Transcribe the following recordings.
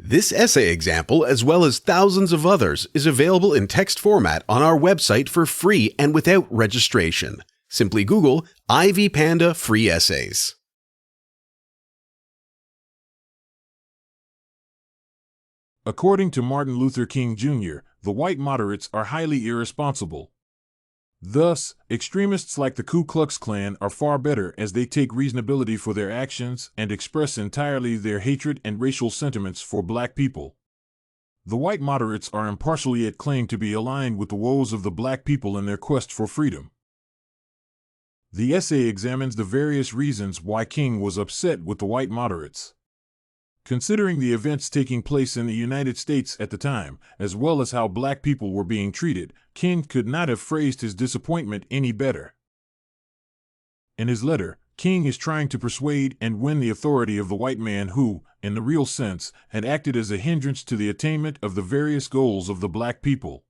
This essay example, as well as thousands of others, is available in text format on our website for free and without registration. Simply Google Ivy Panda Free Essays. According to Martin Luther King Jr., the white moderates are highly irresponsible. Thus, extremists like the Ku Klux Klan are far better as they take reasonability for their actions and express entirely their hatred and racial sentiments for black people. The white moderates are impartial yet claim to be aligned with the woes of the black people in their quest for freedom. The essay examines the various reasons why King was upset with the white moderates. Considering the events taking place in the United States at the time, as well as how black people were being treated, King could not have phrased his disappointment any better. In his letter, King is trying to persuade and win the authority of the white man who, in the real sense, had acted as a hindrance to the attainment of the various goals of the black people.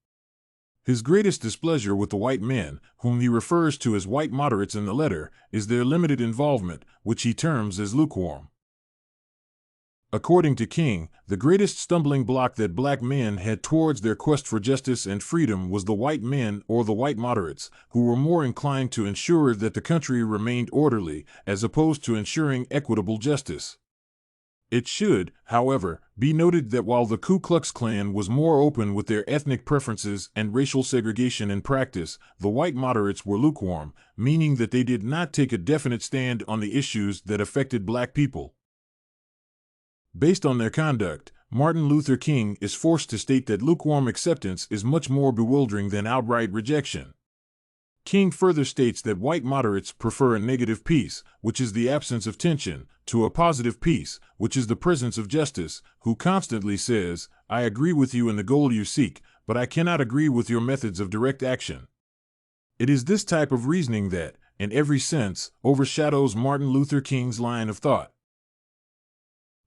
His greatest displeasure with the white men, whom he refers to as white moderates in the letter, is their limited involvement, which he terms as lukewarm. According to King, the greatest stumbling block that black men had towards their quest for justice and freedom was the white men, or the white moderates, who were more inclined to ensure that the country remained orderly, as opposed to ensuring equitable justice. It should, however, be noted that while the Ku Klux Klan was more open with their ethnic preferences and racial segregation in practice, the white moderates were lukewarm, meaning that they did not take a definite stand on the issues that affected black people. Based on their conduct, Martin Luther King is forced to state that lukewarm acceptance is much more bewildering than outright rejection. King further states that white moderates prefer a negative peace, which is the absence of tension, to a positive peace, which is the presence of justice, who constantly says, "I agree with you in the goal you seek, but I cannot agree with your methods of direct action." It is this type of reasoning that, in every sense, overshadows Martin Luther King's line of thought.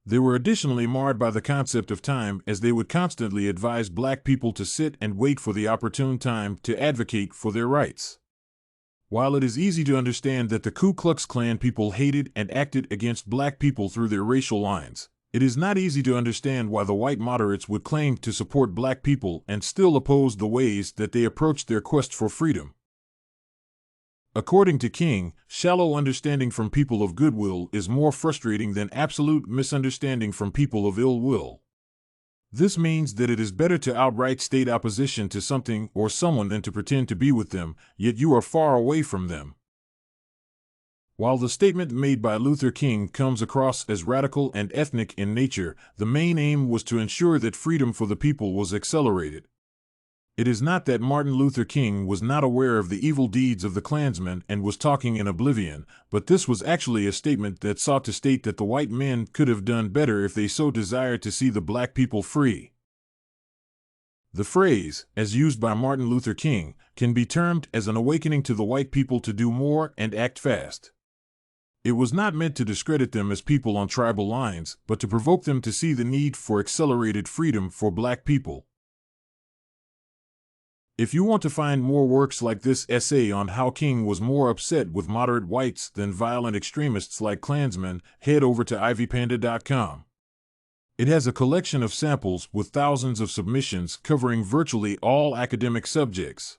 They were additionally marred by the concept of time, as they would constantly advise black people to sit and wait for the opportune time to advocate for their rights. While it is easy to understand that the Ku Klux Klan people hated and acted against black people through their racial lines, it is not easy to understand why the white moderates would claim to support black people and still oppose the ways that they approached their quest for freedom. According to King, shallow understanding from people of goodwill is more frustrating than absolute misunderstanding from people of ill will. This means that it is better to outright state opposition to something or someone than to pretend to be with them, yet you are far away from them. While the statement made by Luther King comes across as radical and ethnic in nature, the main aim was to ensure that freedom for the people was accelerated. It is not that Martin Luther King was not aware of the evil deeds of the Klansmen and was talking in oblivion, but this was actually a statement that sought to state that the white men could have done better if they so desired to see the black people free. The phrase, as used by Martin Luther King, can be termed as an awakening to the white people to do more and act fast. It was not meant to discredit them as people on tribal lines, but to provoke them to see the need for accelerated freedom for black people. If you want to find more works like this essay on how King was more upset with moderate whites than violent extremists like Klansmen, head over to ivypanda.com. It has a collection of samples with thousands of submissions covering virtually all academic subjects.